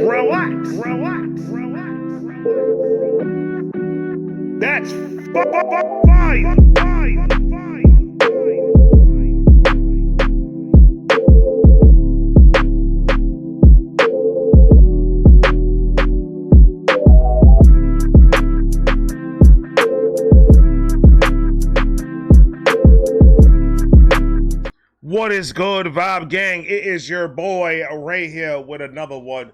Relax. That's fire. What is good, Vibe Gang? It is your boy Ray here with another one.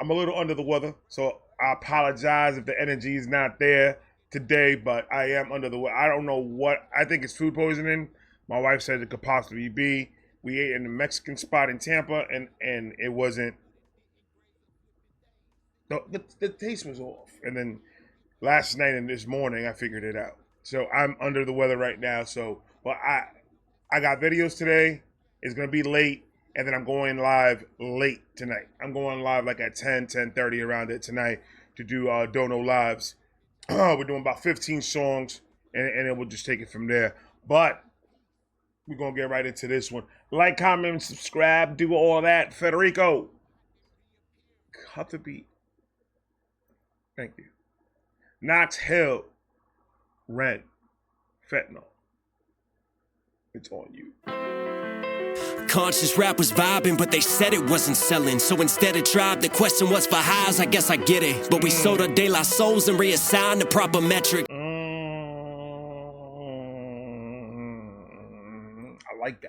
I'm a little under the weather, so I apologize if the energy is not there today, but I am under the weather. I don't know what. I think it's food poisoning. My wife said it could possibly be. We ate in a Mexican spot in Tampa, and it wasn't. The taste was off. And then last night and this morning, I figured it out. So I'm under the weather right now. So, but I got videos today. It's going to be late. And then I'm going live late tonight. I'm going live like at 10:30 around it tonight to do Dono Lives. We're doing about 15 songs. And then we'll just take it from there. But we're going to get right into this one. Like, comment, subscribe, do all that. Federico. Cut the beat. Thank you. Knox, Hill, Ren, Fentanyl. It's on you. Conscious rap was vibing, but they said it wasn't selling. So instead of tribe, the question was for highs. I guess I get it. But we sold our De La Souls and reassigned the proper metric. I like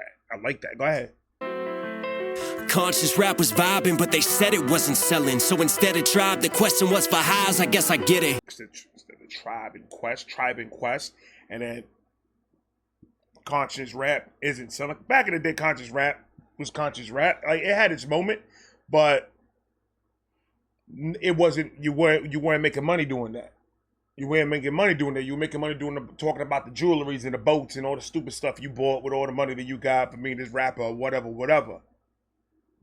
that. Go ahead. Conscious rap was vibing, but they said it wasn't selling. So instead of tribe, the question was for highs. I guess I get it. Instead of tribe and quest, and then conscious rap isn't selling. Back in the day, conscious rap was conscious rap. Like, it had its moment, but it wasn't. You weren't making money doing that. You weren't making money doing that. You were making money talking about the jewelries and the boats and all the stupid stuff you bought with all the money that you got for being this rapper or whatever.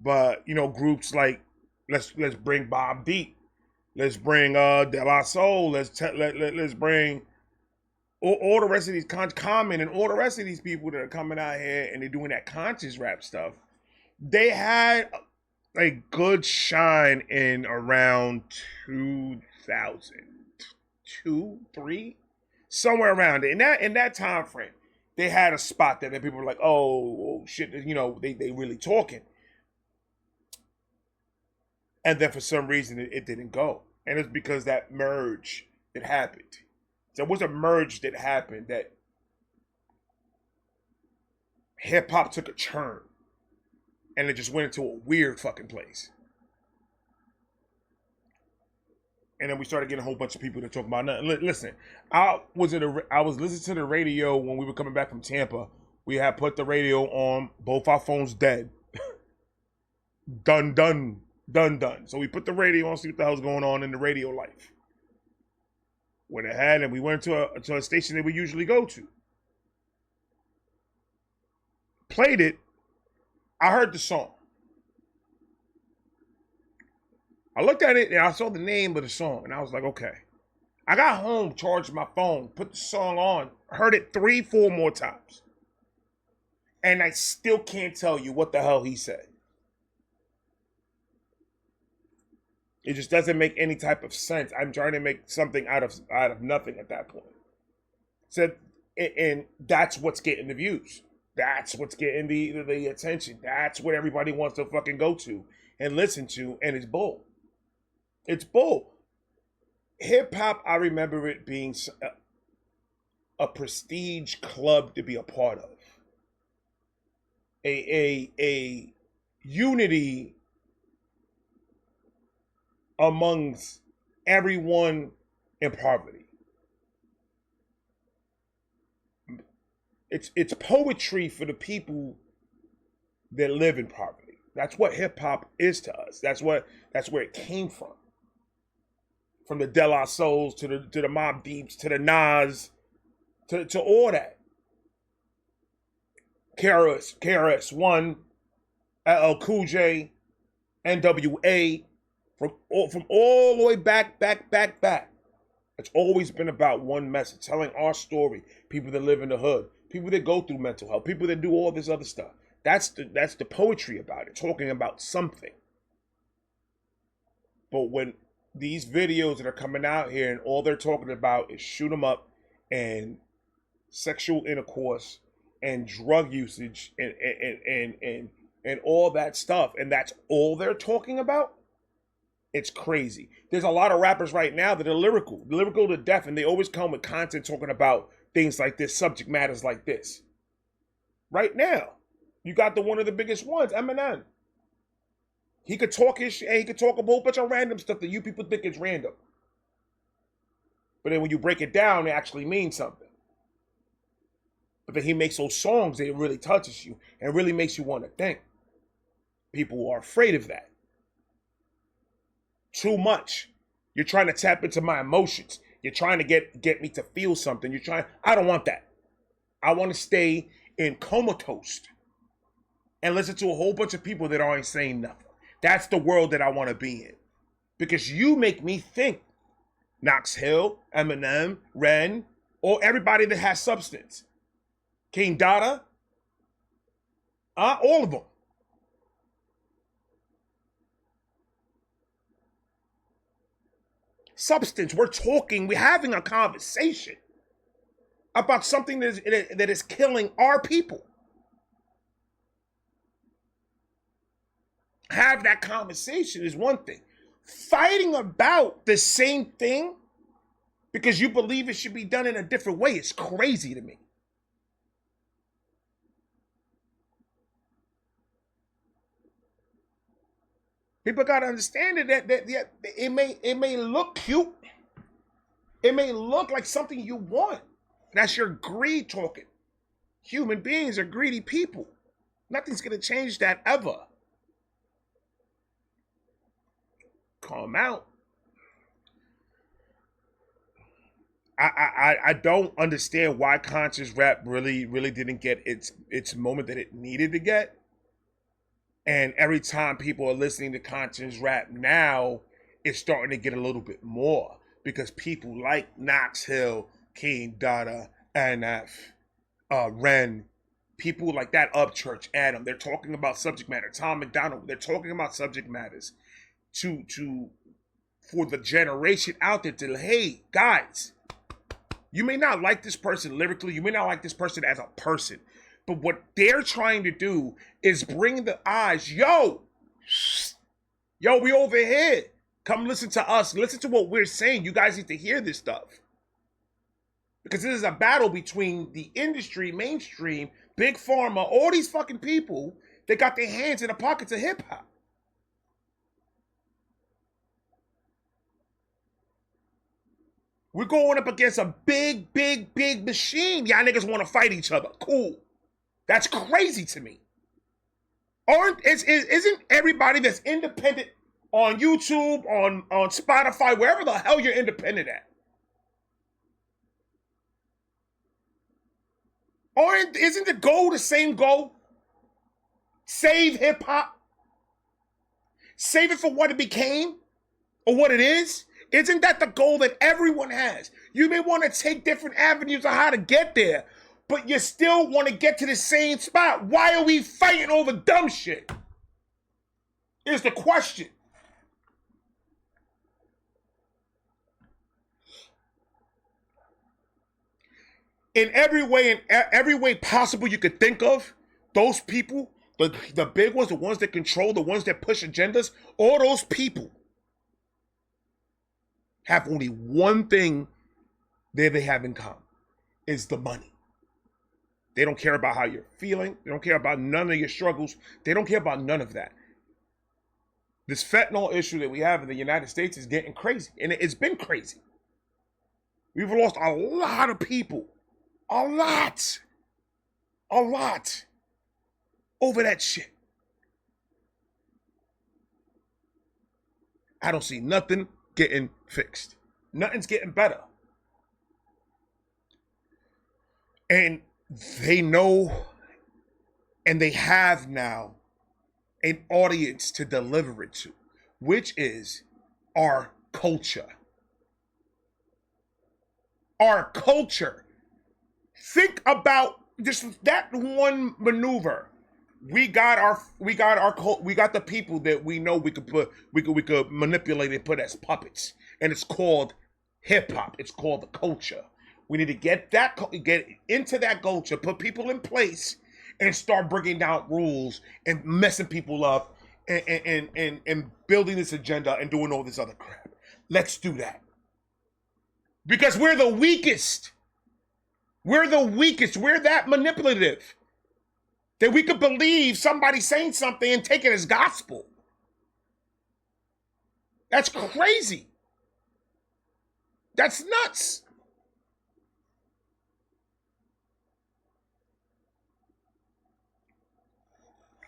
But you know, groups like let's bring Bob Deep, let's bring De La Soul, let's bring all the rest of these Common and all the rest of these people that are coming out here and they're doing that conscious rap stuff. They had a good shine in around 2002, 3, somewhere around it. In that time frame, they had a spot that people were like, oh shit, you know, they really talking. And then for some reason it didn't go. And it's because that merge that happened. There was a merge that happened that hip hop took a turn and it just went into a weird fucking place. And then we started getting a whole bunch of people to talk about nothing. Listen, I was listening to the radio when we were coming back from Tampa. We had put the radio on, both our phones dead. Done. So we put the radio on, see what the hell's going on in the radio life. Went ahead and we went to a station that we usually go to. Played it. I heard the song. I looked at it and I saw the name of the song and I was like, okay. I got home, charged my phone, put the song on, heard it 3-4 more times. And I still can't tell you what the hell he said. It just doesn't make any type of sense. I'm trying to make something out of nothing at that point. So, and that's what's getting the views. That's what's getting the attention. That's what everybody wants to fucking go to and listen to. And it's bull. It's bull. Hip hop, I remember it being a prestige club to be a part of. A unity amongst everyone in poverty. It's poetry for the people that live in poverty. That's what hip hop is to us. That's where it came from. From the De La Souls to the Mobb Deeps to the Nas to all that. KRS-One, LL Cool J, NWA. From all the way back. It's always been about one message, telling our story. People that live in the hood, people that go through mental health, people that do all this other stuff. That's the poetry about it, talking about something. But when these videos that are coming out here and all they're talking about is shoot 'em up and sexual intercourse and drug usage and all that stuff, and that's all they're talking about, it's crazy. There's a lot of rappers right now that are lyrical to death, and they always come with content talking about things like this, subject matters like this. Right now, you got one of the biggest ones, Eminem. He could talk his shit, and he could talk a whole bunch of random stuff that you people think is random. But then when you break it down, it actually means something. But then he makes those songs that it really touches you and really makes you want to think. People are afraid of that. Too much. You're trying to tap into my emotions. You're trying to get me to feel something. I don't want that. I want to stay in comatose and listen to a whole bunch of people that aren't saying nothing. That's the world that I want to be in. Because you make me think. Knox Hill, Eminem, Ren, or everybody that has substance. King Dada, all of them. Substance, we're having a conversation about something that is killing our people. Have that conversation is one thing. Fighting about the same thing because you believe it should be done in a different way is crazy to me. People got to understand that it may look cute. It may look like something you want. That's your greed talking. Human beings are greedy people. Nothing's going to change that ever. Calm out. I don't understand why conscious rap really didn't get its moment that it needed to get. And every time people are listening to conscious rap now, it's starting to get a little bit more because people like Knox Hill, King Dada, NF, Ren, people like that, Upchurch, Adam, they're talking about subject matter. Tom McDonald, they're talking about subject matters for the generation out there to, hey, guys, you may not like this person lyrically, you may not like this person as a person, but what they're trying to do is bring the eyes, yo, we over here. Come listen to us. Listen to what we're saying. You guys need to hear this stuff. Because this is a battle between the industry, mainstream, big pharma, all these fucking people that got their hands in the pockets of hip hop. We're going up against a big machine. Y'all niggas want to fight each other. Cool. That's crazy to me. Isn't everybody that's independent on YouTube, on Spotify, wherever the hell you're independent at? Isn't the goal the same goal? Save hip hop? Save it for what it became? Or what it is? Isn't that the goal that everyone has? You may want to take different avenues of how to get there, but you still want to get to the same spot. Why are we fighting over dumb shit? Is the question. In every way possible you could think of, those people, the big ones, the ones that control, the ones that push agendas, all those people have only one thing that they have in common, is the money. They don't care about how you're feeling. They don't care about none of your struggles. They don't care about none of that. This fentanyl issue that we have in the United States is getting crazy, and it's been crazy. We've lost a lot of people. A lot over that shit. I don't see nothing getting fixed. Nothing's getting better. And they know, and they have now an audience to deliver it to, which is our culture. Our culture. Think about just that one maneuver. we got the people that we know we could manipulate and put as puppets, and it's called hip hop. It's called the culture. We need to get into that culture, put people in place, and start breaking down rules and messing people up, and building this agenda and doing all this other crap. Let's do that, because we're the weakest. We're the weakest. We're that manipulative that we could believe somebody saying something and take it as gospel. That's crazy. That's nuts.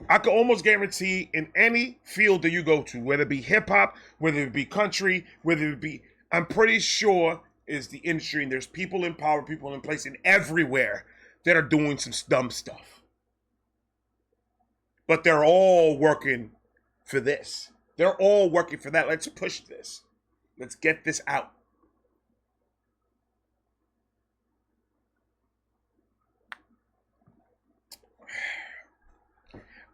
I can almost guarantee in any field that you go to, whether it be hip hop, whether it be country, whether it be, I'm pretty sure is the industry, and there's people in power, people in place, and everywhere that are doing some dumb stuff. But they're all working for this. They're all working for that. Let's push this. Let's get this out.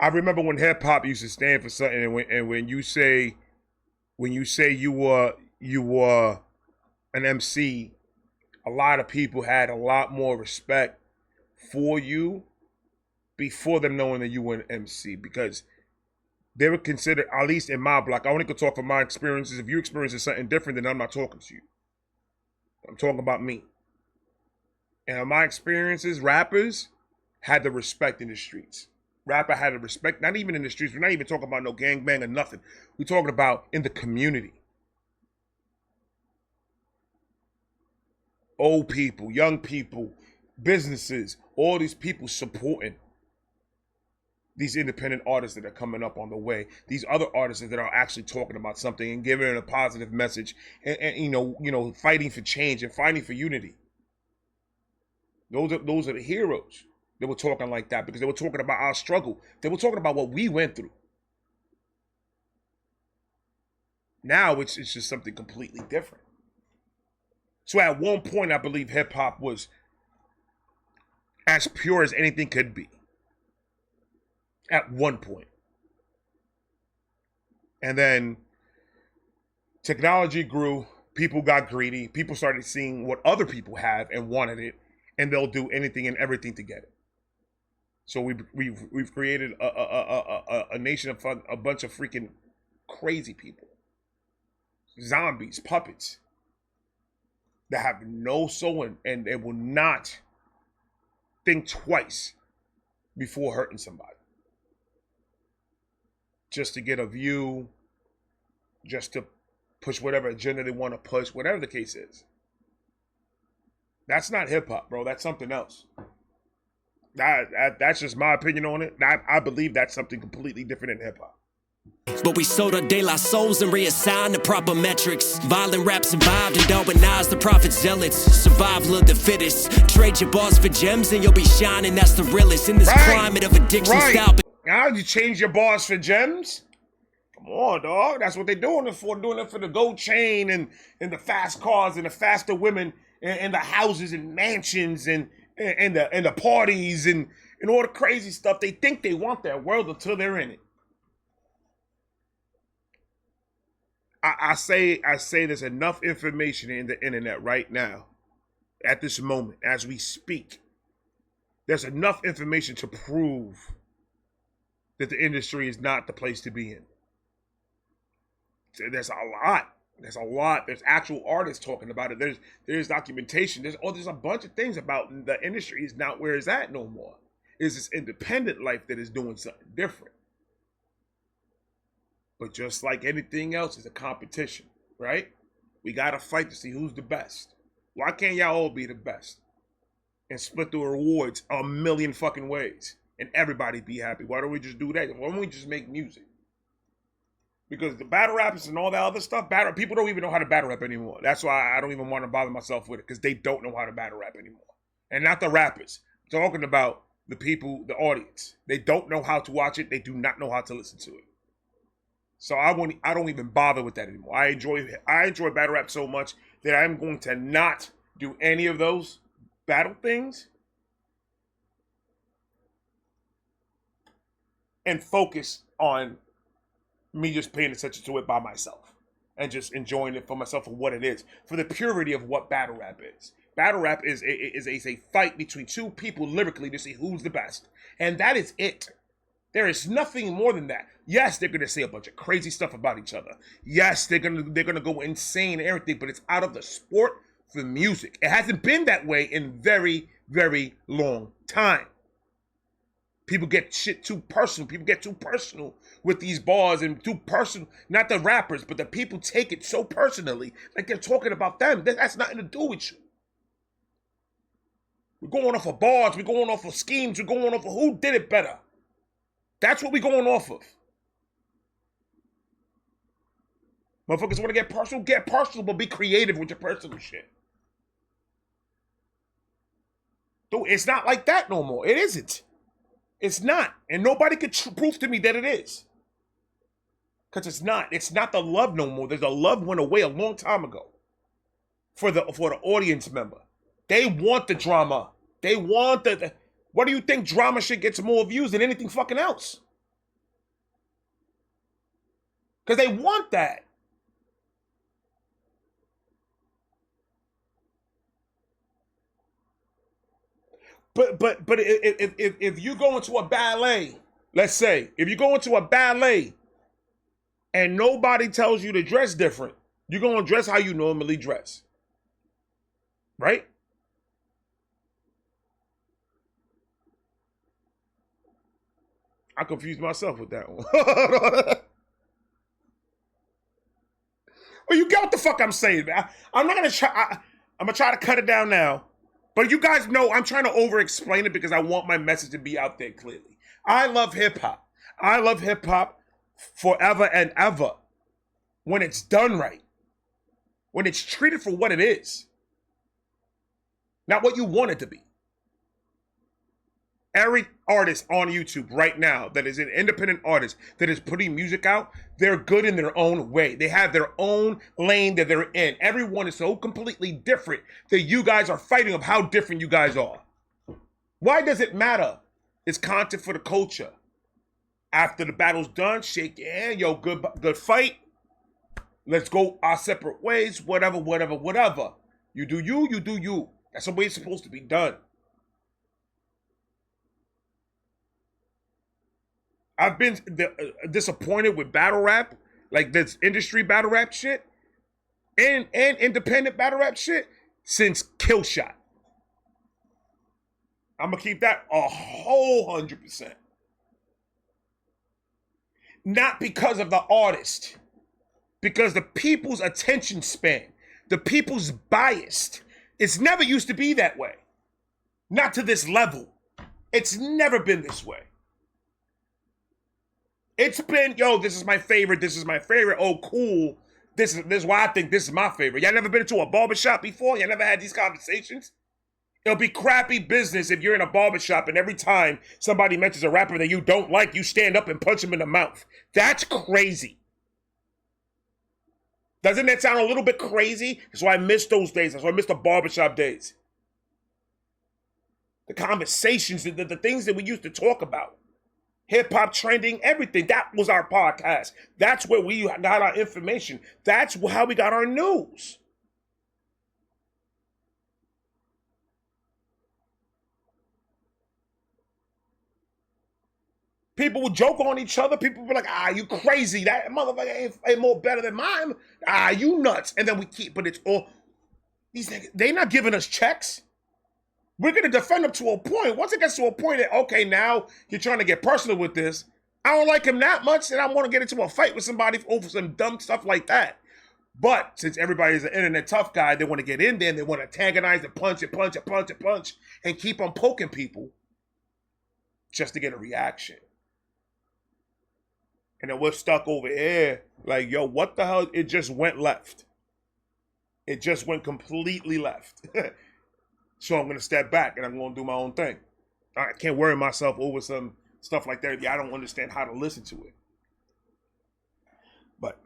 I remember when hip hop used to stand for something, and when you say you were an MC, a lot of people had a lot more respect for you before them knowing that you were an MC, because they were considered, at least in my block, I only could talk from my experiences. If you experiencing something different, then I'm not talking to you. I'm talking about me. And in my experiences, rappers had the respect in the streets. Rapper had the respect, not even in the streets. We're not even talking about no gangbang or nothing. We're talking about in the community. Old people, young people, businesses, all these people supporting these independent artists that are coming up on the way. These other artists that are actually talking about something and giving it a positive message, and you know, fighting for change and fighting for unity. Those are the heroes. They were talking like that because they were talking about our struggle. They were talking about what we went through. Now it's just something completely different. So at one point, I believe hip hop was as pure as anything could be. At one point. And then technology grew, people got greedy, people started seeing what other people have and wanted it, and they'll do anything and everything to get it. So we've created a nation of a bunch of freaking crazy people, zombies, puppets that have no soul and they will not think twice before hurting somebody, just to get a view, just to push whatever agenda they want to push, whatever the case is. That's not hip hop, bro. That's something else. That's just my opinion on it. I believe that's something completely different in hip hop. But we sold our de la souls and reassigned the proper metrics. Violent rap survived and Darwinized the prophet zealots. Survival of the fittest. Trade your bars for gems and you'll be shining. That's the realest in this climate of addiction style. Now you change your bars for gems? Come on, dog. That's what they're doing it for. Doing it for the gold chain and the fast cars and the faster women and the houses and mansions and the parties and all the crazy stuff. They think they want that world until they're in it. I say there's enough information in the internet right now, at this moment, as we speak. There's enough information to prove that the industry is not the place to be in. There's a lot. There's a lot. There's actual artists talking about it. There's documentation. There's a bunch of things about the industry is not where it's at no more. It's this independent life that is doing something different. But just like anything else, it's a competition, right? We got to fight to see who's the best. Why can't y'all all be the best? And split the rewards a million fucking ways. And everybody be happy. Why don't we just do that? Why don't we just make music? Because the battle rappers and all that other stuff, people don't even know how to battle rap anymore. That's why I don't even want to bother myself with it, because they don't know how to battle rap anymore. And not the rappers. I'm talking about the people, the audience. They don't know how to watch it. They do not know how to listen to it. So I don't even bother with that anymore. I enjoy battle rap so much that I'm going to not do any of those battle things. and focus on me just paying attention to it by myself and just enjoying it for myself for what it is, for the purity of what battle rap is. Battle rap is a fight between two people lyrically to see who's the best, and that is it. There is nothing more than that. Yes, they're gonna say a bunch of crazy stuff about each other. Yes, they're gonna go insane and everything, but it's out of the sport for music. It hasn't been that way in very, very long time. People get shit too personal. People get too personal with these bars and too personal. Not the rappers, but the people take it so personally, like they're talking about them. That has nothing to do with you. We're going off of bars. We're going off of schemes. We're going off of who did it better. That's what we're going off of. Motherfuckers want to get personal, but be creative with your personal shit. Dude, it's not like that no more. It isn't. It's not. And nobody could prove to me that it is. Because it's not. It's not the love no more. There's a love went away a long time ago. For the audience member. They want the drama. They want the what do you think drama shit gets more views than anything fucking else? Because they want that. But if you go into a ballet, let's say, if you go into a ballet and nobody tells you to dress different, you're going to dress how you normally dress. Right? I confused myself with that one. Well, you get what the fuck I'm saying, man. I'm not going to try. I'm going to try to cut it down now. But you guys know I'm trying to over-explain it because I want my message to be out there clearly. I love hip-hop. I love hip-hop forever and ever. When it's done right. When it's treated for what it is. Not what you want it to be. Every artist on YouTube right now that is an independent artist that is putting music out, they're good in their own way. They have their own lane that they're in. Everyone is so completely different that you guys are fighting of how different you guys are. Why does it matter? It's content for the culture. After the battle's done, shake your hand, yo, good fight. Let's go our separate ways, whatever. You do you. That's the way it's supposed to be done. I've been disappointed with battle rap, like this industry battle rap shit, and independent battle rap shit since Kill Shot. I'm gonna keep that 100%. Not because of the artist, because the people's attention span, the people's biased. It's never used to be that way. Not to this level. It's never been this way. It's been, yo, this is my favorite. Oh, cool. This is why I think this is my favorite. Y'all never been to a barbershop before? Y'all never had these conversations? It'll be crappy business if you're in a barbershop and every time somebody mentions a rapper that you don't like, you stand up and punch him in the mouth. That's crazy. Doesn't that sound a little bit crazy? That's why I miss those days. That's why I miss the barbershop days. The conversations, the things that we used to talk about. Hip-hop trending, everything. That was our podcast. That's where we got our information. That's how we got our news. People would joke on each other. People would be like, you crazy. That motherfucker ain't more better than mine. You nuts. And then we keep, but it's all, these niggas, they not giving us checks. We're going to defend them to a point. Once it gets to a point that, okay, now you're trying to get personal with this. I don't like him that much, and I want to get into a fight with somebody over some dumb stuff like that. But since everybody's an internet tough guy, they want to get in there and they want to antagonize and punch and keep on poking people just to get a reaction. And then we're stuck over here like, yo, what the hell? It just went left. It just went completely left. So I'm going to step back and I'm going to do my own thing. I can't worry myself over some stuff like that. I don't understand how to listen to it. But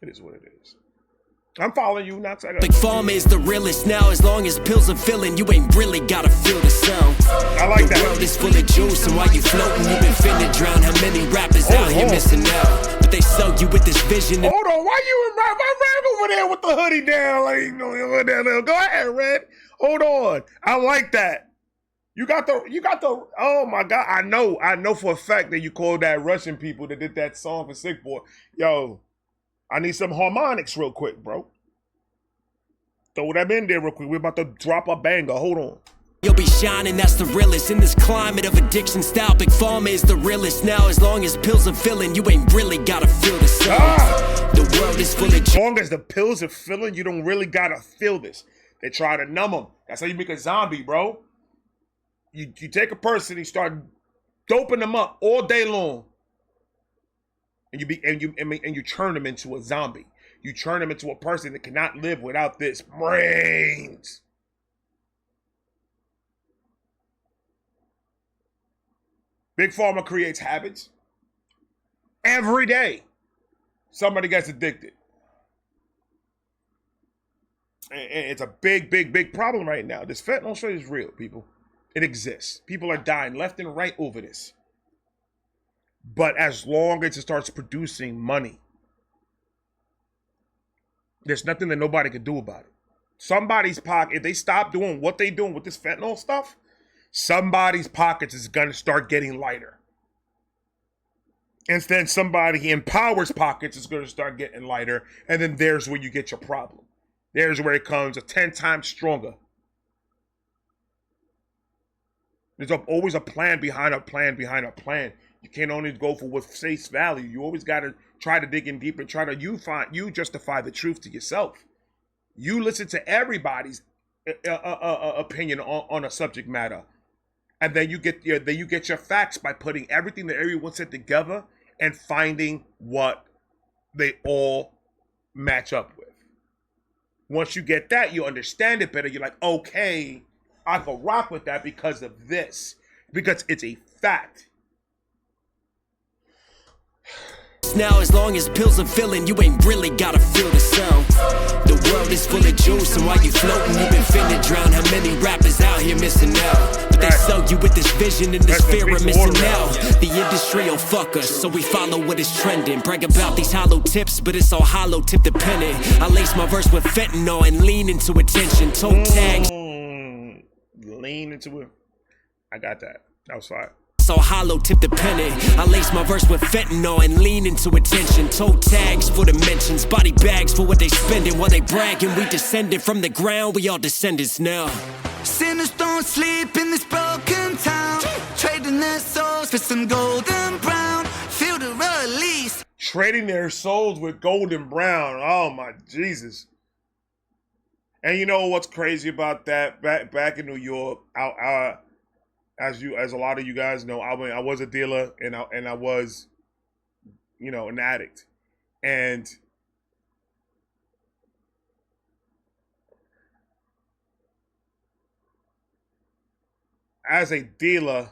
it is what it is. I'm following you, Knox. Big Pharma is the realest now. As long as pills are filling, you ain't really gotta feel the sound. I like that. The world is full of juice, and while you floating, you been finna drown. How many rappers out here missing out? But they sell you with this vision. Hold on, why you and Red over there with the hoodie down? Like, you know, go ahead, Red. Hold on. I like that. You got the. Oh my God, I know for a fact that you called that Russian people that did that song for Sick Boy. Yo, I need some harmonics real quick, bro. Throw them in there real quick. We're about to drop a banger. Hold on. You'll be shining, that's the realest. In this climate of addiction style, Big Pharma is the realest now. As long as pills are filling, you ain't really gotta feel the sound. The world is full of. As long as the pills are filling, you don't really gotta feel this. They try to numb them. That's how you make a zombie, bro. You take a person, you start doping them up all day long, and you turn them into a zombie. You turn them into a person that cannot live without this brains. Big Pharma creates habits. Every day, somebody gets addicted. And it's a big problem right now. This fentanyl shit is real, people. It exists. People are dying left and right over this. But as long as it starts producing money, there's nothing that nobody can do about it. Somebody's pocket, if they stop doing what they doing with this fentanyl stuff, somebody's pockets is going to start getting lighter. And then somebody in power's pockets is going to start getting lighter. And then there's where you get your problem. There's where it comes 10 times stronger. There's always a plan behind a plan behind a plan. You can't only go for what face value. You always got to try to dig in deep and try to you justify the truth to yourself. You listen to everybody's opinion on a subject matter, and then you get your facts by putting everything that everyone said together and finding what they all match up with. Once you get that, you understand it better. You're like, okay, I can rock with that because of this. Because it's a fact. Now, as long as pills are filling, you ain't really gotta feel the sound. The world is full of juice, and while you floating, you been finna drown. How many rappers out here missing out? But they sell you with this vision and this fear of missing out. The industry will fuck us, so we follow what is trending. Brag about these hollow tips, but it's all hollow tip dependent. I lace my verse with fentanyl and lean into attention. Toe tags. Lean into it. I got that. That was fine. So hollow tip dependent. I lace my verse with fentanyl and lean into attention. Toe tags for the mentions, body bags for what they spending. While they bragging, we descended from the ground. We all descendants now. Sinners don't sleep in this broken town, trading their souls for some golden brown. Feel the release. Trading their souls with golden brown. Oh my Jesus. And you know what's crazy about that? Back in New York, as a lot of you guys know, I was a dealer and I was, an addict. And as a dealer,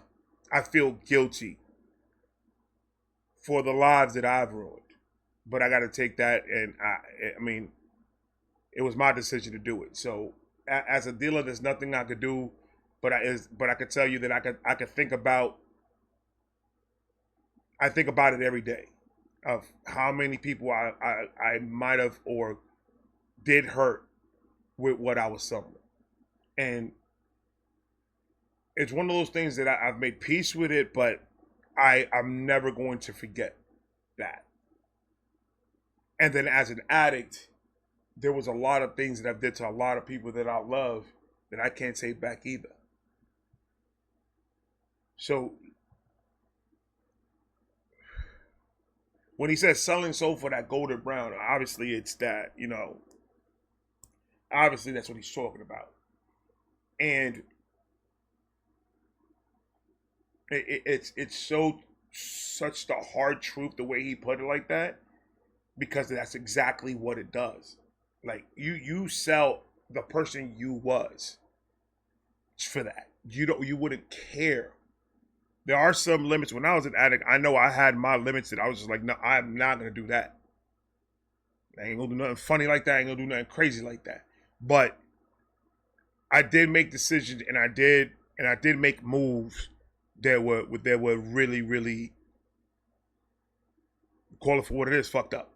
I feel guilty for the lives that I've ruined. But I got to take that, and I mean, it was my decision to do it. So as a dealer, there's nothing I could do, but I could tell you that I could think about. I think about it every day, of how many people I might have or did hurt with what I was selling, and it's one of those things that I've made peace with it, but I'm never going to forget that. And then as an addict, there was a lot of things that I've did to a lot of people that I love that I can't take back either. So when he says selling soul for that golden brown, obviously it's that, obviously that's what he's talking about. And it's such the hard truth the way he put it like that, because that's exactly what it does. Like you sell the person you was for that. You wouldn't care. There are some limits. When I was an addict, I know I had my limits that I was just like, no, I'm not gonna do that. I ain't gonna do nothing funny like that. I ain't gonna do nothing crazy like that. But I did make decisions, and I did make moves that were really, really, call it for what it is, fucked up.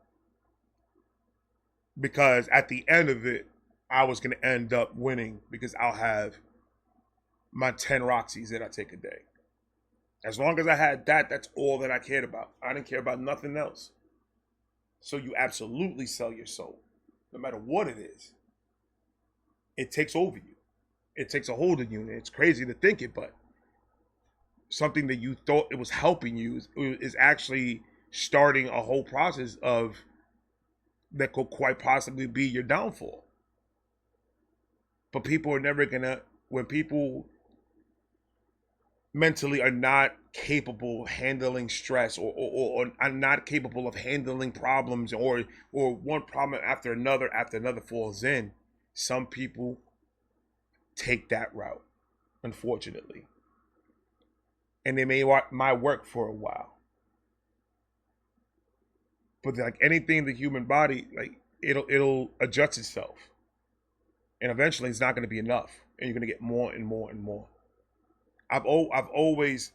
Because at the end of it, I was gonna end up winning because I'll have my 10 Roxys that I take a day. As long as I had that, that's all that I cared about. I didn't care about nothing else. So you absolutely sell your soul, no matter what it is. It takes over you. It takes a hold of you. And it's crazy to think it, but something that you thought it was helping you is actually starting a whole process of that could quite possibly be your downfall. But people are never gonna, when people mentally are not capable of handling stress or are not capable of handling problems or one problem after another falls in, some people take that route, unfortunately. And they might work for a while. But like anything, the human body, like it'll adjust itself. And eventually it's not gonna be enough. And you're gonna get more and more and more. I've always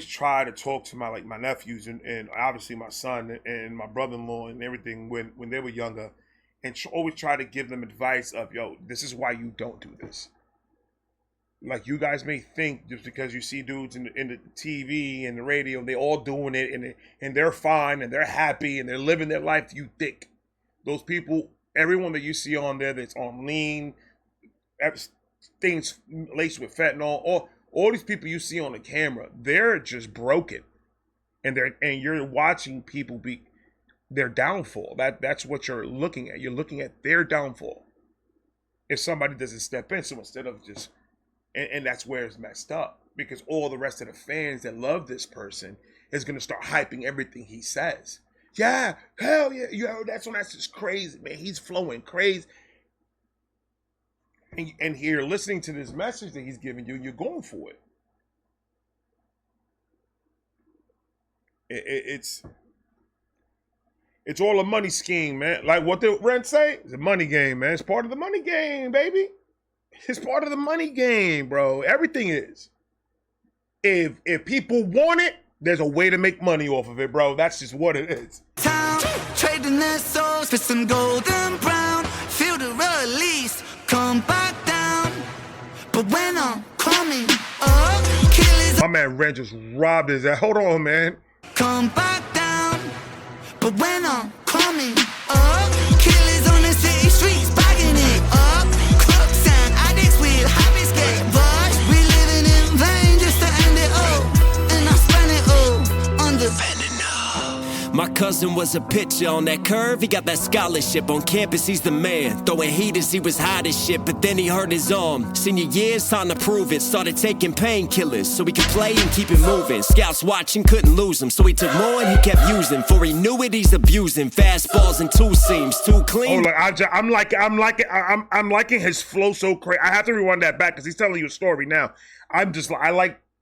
tried to talk to my nephews and obviously my son and my brother-in-law and everything when they were younger, and always try to give them advice of, yo, this is why you don't do this. Like, you guys may think just because you see dudes in the TV and the radio, they all doing it and they're fine and they're happy and they're living their life, you think those people, everyone that you see on there that's on lean, things laced with fentanyl, all these people you see on the camera, they're just broken, and you're watching people be their downfall. That's what you're looking at. You're looking at their downfall if somebody doesn't step in. So instead of just, and that's where it's messed up, because all the rest of the fans that love this person is gonna start hyping everything he says. Yeah, hell yeah, yo, that's just crazy, man. He's flowing crazy. And you're listening to this message that he's giving you, you're going for it. It's all a money scheme, man. Like what the Rent say? It's a money game, man. It's part of the money game, baby. It's part of the money game, bro. Everything is. If people want it, there's a way to make money off of it, bro. That's just what it is. Town, trading their souls for some golden brown. Feel the release, come back down. But when I'm coming up, killers. My man Ren just robbed his ass. Hold on, man. Come back down. But when I'm coming up, killers on the city streets, bagging it up. Crooks and addicts with habits get rushed. We living in vain just to end it all. And I spend it all on the Fentanyl. My cousin was a pitcher on that curve, he got that scholarship. On campus, he's the man. Throwing heat as he was hot as shit, but then he hurt his arm. Senior year's time to prove it. Started taking painkillers so he could play and keep it moving. Scouts watching, couldn't lose him, so he took more and he kept using. Before he knew it, he's abusing. Fastballs and two seams, too clean. Oh, I'm liking his flow so crazy. I have to rewind that back because he's telling you a story now.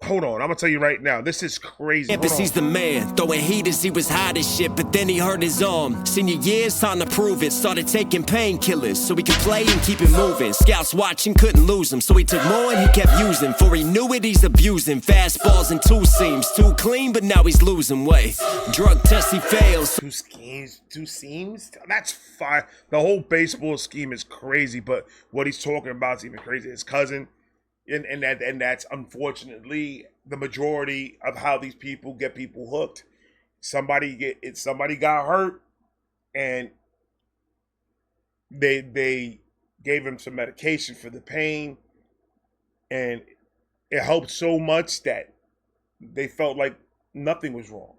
Hold on, I'm gonna tell you right now, this is crazy. Campus, he's the man. Throwing heat as he was hot as shit, but then he hurt his arm. Senior year's time to prove it. Started taking painkillers so he could play and keep it moving. Scouts watching, couldn't lose him, so he took more and he kept using. Before he knew it, he's abusing. Fastballs and two seams, too clean, but now he's losing weight. Drug test, he fails. Two seams? That's fire. The whole baseball scheme is crazy, but what he's talking about is even crazy. His cousin. And that's unfortunately the majority of how these people get people hooked. Somebody got hurt, and they gave him some medication for the pain, and it helped so much that they felt like nothing was wrong.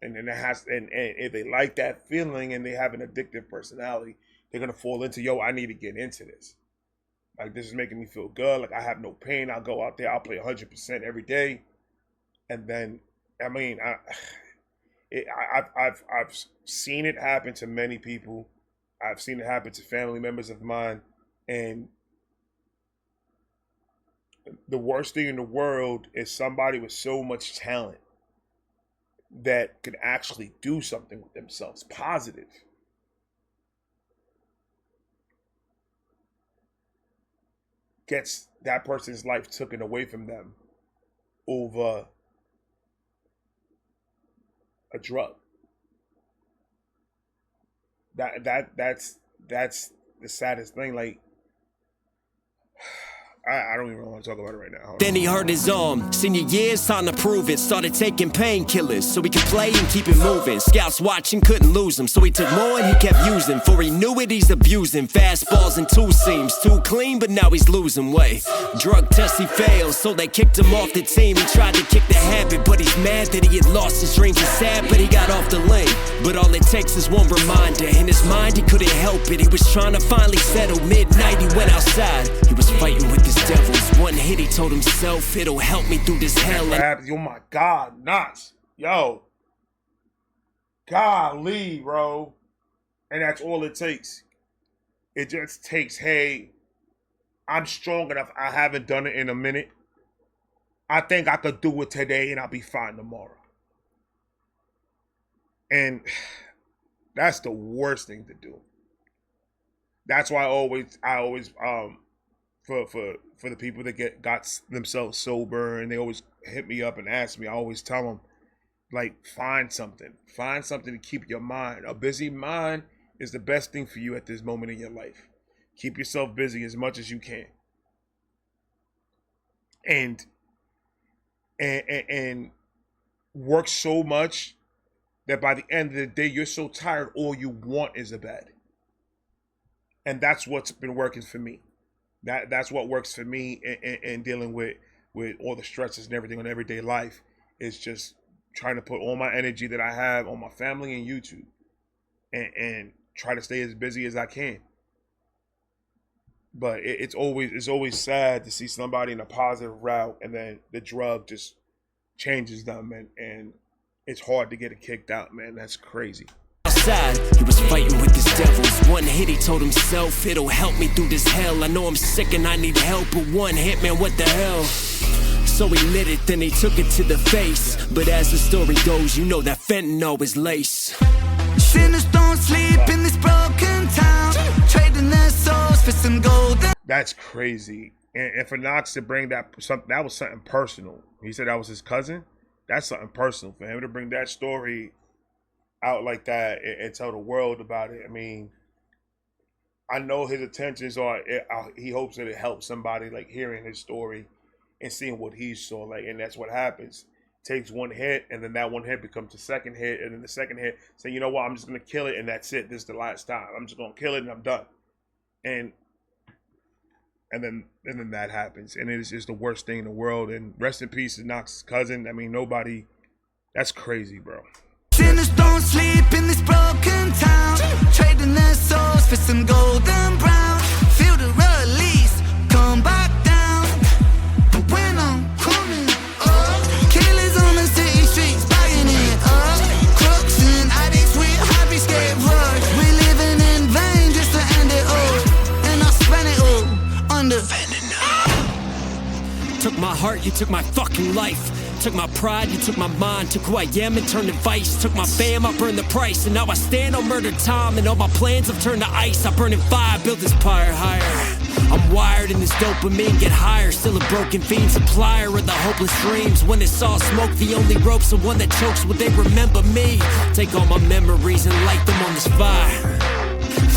And if they like that feeling and they have an addictive personality, they're gonna fall into, yo, I need to get into this. Like, this is making me feel good. Like, I have no pain. I'll go out there. I'll play 100% every day. And then, I mean, I've seen it happen to many people. I've seen it happen to family members of mine. And the worst thing in the world is somebody with so much talent that can actually do something with themselves positive, gets that person's life taken away from them over a drug. That's the saddest thing. Like, I don't even want to talk about it right now. Then he hurt his arm. Senior years, time to prove it. Started taking painkillers so he could play and keep it moving. Scouts watching, couldn't lose him, so he took more and he kept using. For he knew it, he's abusing. Fastballs and two seams, too clean, but now he's losing weight. Drug test, he failed, so they kicked him off the team. He tried to kick the habit, but he's mad that he had lost his dreams. He's sad, but he got off the lane. But all it takes is one reminder. In his mind, he couldn't help it. He was trying to finally settle. Midnight, he went outside. He was fighting with his devils. One hit, he told himself, it'll help me through this hell. Oh my God, Knox. Yo. Golly, bro. And that's all it takes. It just takes, hey, I'm strong enough. I haven't done it in a minute. I think I could do it today and I'll be fine tomorrow. And that's the worst thing to do. That's why I always for the people that got themselves sober and they always hit me up and ask me, I always tell them, like, find something to keep your mind. A busy mind is the best thing for you at this moment in your life. Keep yourself busy as much as you can. And work so much that by the end of the day, you're so tired, all you want is a bed. And that's what's been working for me. That's what works for me in dealing with all the stresses and everything on everyday life, is just trying to put all my energy that I have on my family and YouTube and try to stay as busy as I can. But it's always sad to see somebody in a positive route and then the drug just changes them, and it's hard to get it kicked out, man. That's crazy. Outside, he was fighting with his devils. One hit, he told himself, it'll help me through this hell. I know I'm sick and I need help, but one hit, man, what the hell? So he lit it, then he took it to the face. But as the story goes, you know that fentanyl is lace. Sinners don't sleep in this broken town, trading their souls for some gold. That's crazy. And for Knox to bring that was something personal. He said that was his cousin. That's something personal for him to bring that story out like that and tell the world about it. I mean, I know his intentions are, he hopes that it helps somebody, like hearing his story and seeing what he saw, like, and that's what happens. Takes one hit, and then that one hit becomes the second hit, and then the second hit, say, you know what, I'm just gonna kill it, and that's it. This is the last time. I'm just gonna kill it, and I'm done. And then that happens, and it is just the worst thing in the world. And rest in peace to Knox's cousin. I mean, nobody. That's crazy, bro. Sinners don't sleep in this broken town, trading their souls for some golden brown. Feel the release, come back down. But when I'm coming up, killers on the city streets, bagging it up. Crooks and addicts with happy escape road. We living in vain just to end it all, and I spent it all under Fentanyl. Took my heart, you took my fucking life. Took my pride, you took my mind. Took who I am and turned to vice. Took my fam, I burned the price. And now I stand on murder time. And all my plans have turned to ice. I burn in fire, build this pyre higher. I'm wired in this dopamine, get higher. Still a broken fiend, supplier of the hopeless dreams. When it's all smoke, the only rope's the one that chokes. Will they remember me? Take all my memories and light them on this fire.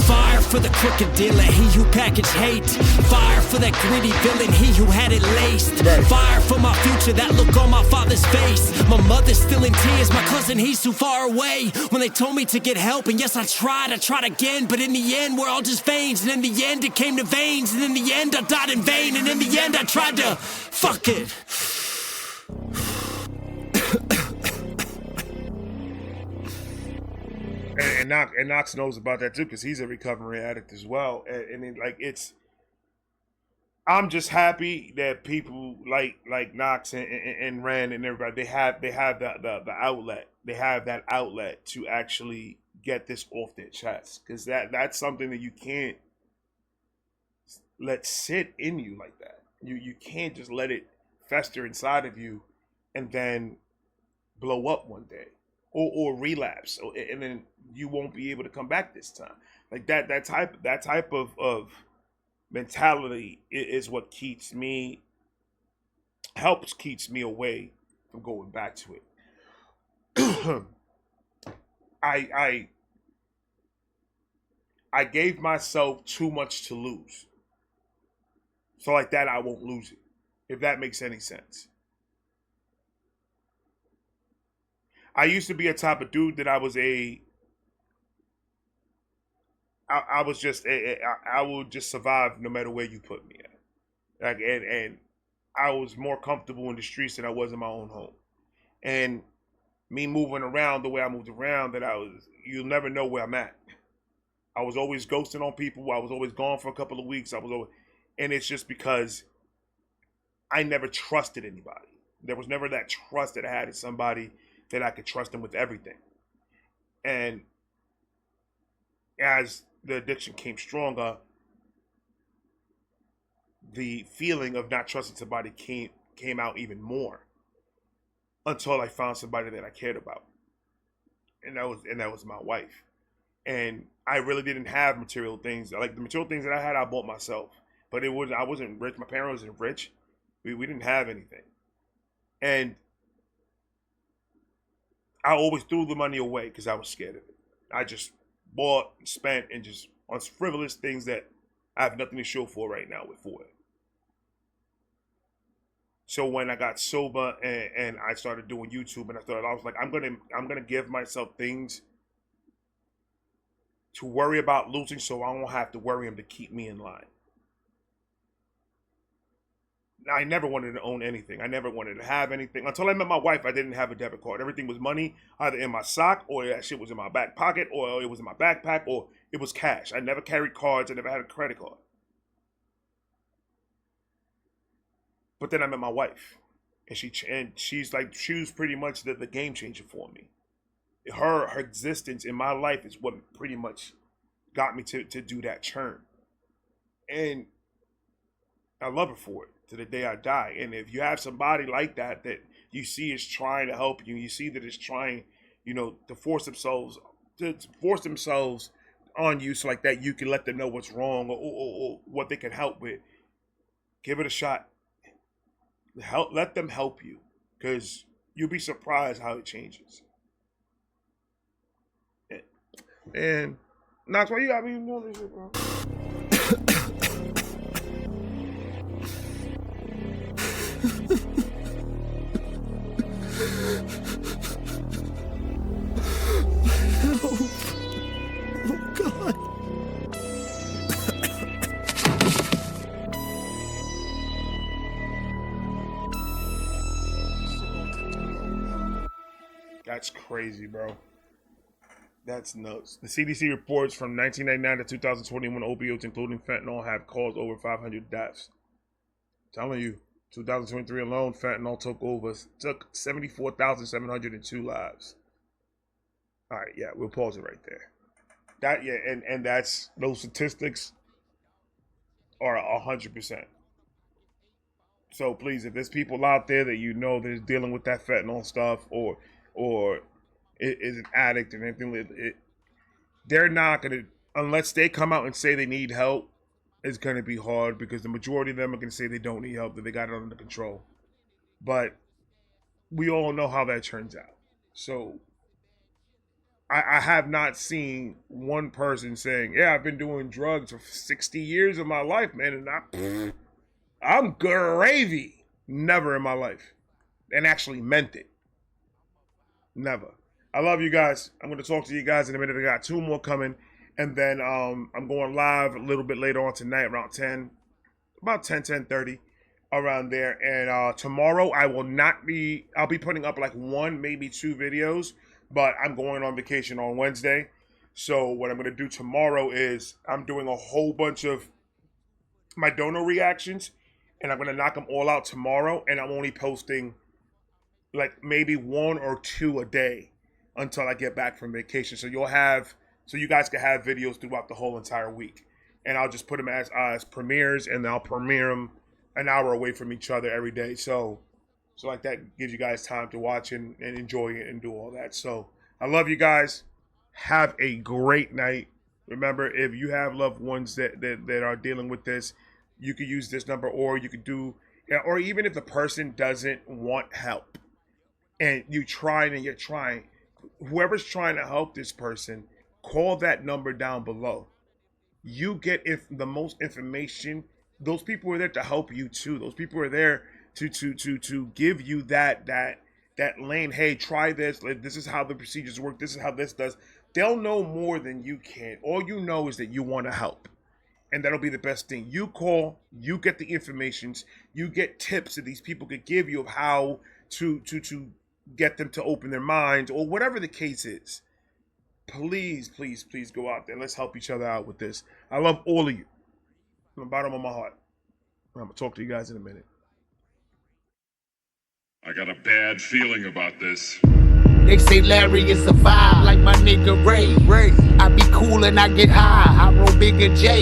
Fire for the crooked dealer, he who packaged hate. Fire for that greedy villain, he who had it laced. Fire for my future, that look on my father's face. My mother's still in tears, my cousin, he's too far away. When they told me to get help, and yes, I tried again. But in the end, we're all just veins. And in the end, it came to veins. And in the end, I died in vain. And in the end, I tried to fuck it. And Knox knows about that too, because he's a recovering addict as well. And like, I'm just happy that people like Knox and Ren and everybody, they have the outlet. They have that outlet to actually get this off their chest, because that's something that you can't let sit in you like that. You can't just let it fester inside of you and then blow up one day. or relapse, and then you won't be able to come back this time. Like that type of mentality is what keeps me away from going back to it. I I gave myself too much to lose. So like that I won't lose it. If that makes any sense. I used to be a type of dude that I was I was just I would just survive no matter where you put me at. Like and I was more comfortable in the streets than I was in my own home. And me moving around the way I moved around, that you'll never know where I'm at. I was always ghosting on people. I was always gone for a couple of weeks. And it's just because I never trusted anybody. There was never that trust that I had in somebody that I could trust them with everything. And as the addiction came stronger, the feeling of not trusting somebody came out even more, until I found somebody that I cared about, and that was my wife. And I really didn't have material things. Like the material things that I had, I bought myself. But I wasn't rich. My parents wasn't rich. We didn't have anything, and I always threw the money away because I was scared of it. I just bought, spent, and just on frivolous things that I have nothing to show for right now for it. So when I got sober and I started doing YouTube, and I was like, I'm gonna give myself things to worry about losing, so I won't have to worry them to keep me in line. I never wanted to own anything. I never wanted to have anything. Until I met my wife, I didn't have a debit card. Everything was money, either in my sock, or that shit was in my back pocket, or it was in my backpack, or it was cash. I never carried cards. I never had a credit card. But then I met my wife, and she was pretty much the game changer for me. Her existence in my life is what pretty much got me to do that turn. And I love her for it to the day I die. And if you have somebody like that you see is trying to help you, you see that it's trying, to force themselves on you, so like that you can let them know what's wrong, or what they can help with. Give it a shot. Let them help you, because you'll be surprised how it changes. And Knox, why you got me doing this shit, bro? Oh, God. That's crazy, bro. That's nuts. The CDC reports from 1999 to 2021, opioids, including fentanyl, have caused over 500 deaths. I'm telling you, 2023 alone, fentanyl took 74,702 lives. All right, yeah, we'll pause it right there. And those statistics are 100%. So please, if there's people out there that that is dealing with that fentanyl stuff, or is an addict and anything, they're not gonna, unless they come out and say they need help. It's gonna be hard, because the majority of them are gonna say they don't need help, that they got it under control. But we all know how that turns out. So I have not seen one person saying, "Yeah, I've been doing drugs for 60 years of my life, man, and I'm gravy." Never in my life, and actually meant it. Never. I love you guys. I'm going to talk to you guys in a minute. I got 2 more coming, and then I'm going live a little bit later on tonight, around 10, about 10:30, around there. And tomorrow I'll be putting up like 1, maybe 2 videos, but I'm going on vacation on Wednesday. So what I'm going to do tomorrow is I'm doing a whole bunch of my donor reactions, and I'm going to knock them all out tomorrow, and I'm only posting like maybe 1 or 2 a day until I get back from vacation. So you guys can have videos throughout the whole entire week. And I'll just put them as premieres, and I'll premiere them an hour away from each other every day. So like that gives you guys time to watch and enjoy it and do all that. So I love you guys. Have a great night. Remember, if you have loved ones that are dealing with this, you could use this number, or you could do, or even if the person doesn't want help and you're trying, whoever's trying to help this person, call that number down below. You get the most information. Those people are there to help you too. Those people are there to give you that lane. Hey, try this. This is how the procedures work. This is how this does. They'll know more than you can. All you know is that you want to help, and that'll be the best thing. You call, you get the informations, you get tips that these people could give you of how to get them to open their minds, or whatever the case is. Please, please, please go out there. Let's help each other out with this. I love all of you from the bottom of my heart. I'm gonna talk to you guys in a minute. I got a bad feeling about this. They say Larry is a vibe like my nigga Ray. I be cool and I get high. I roll bigger J.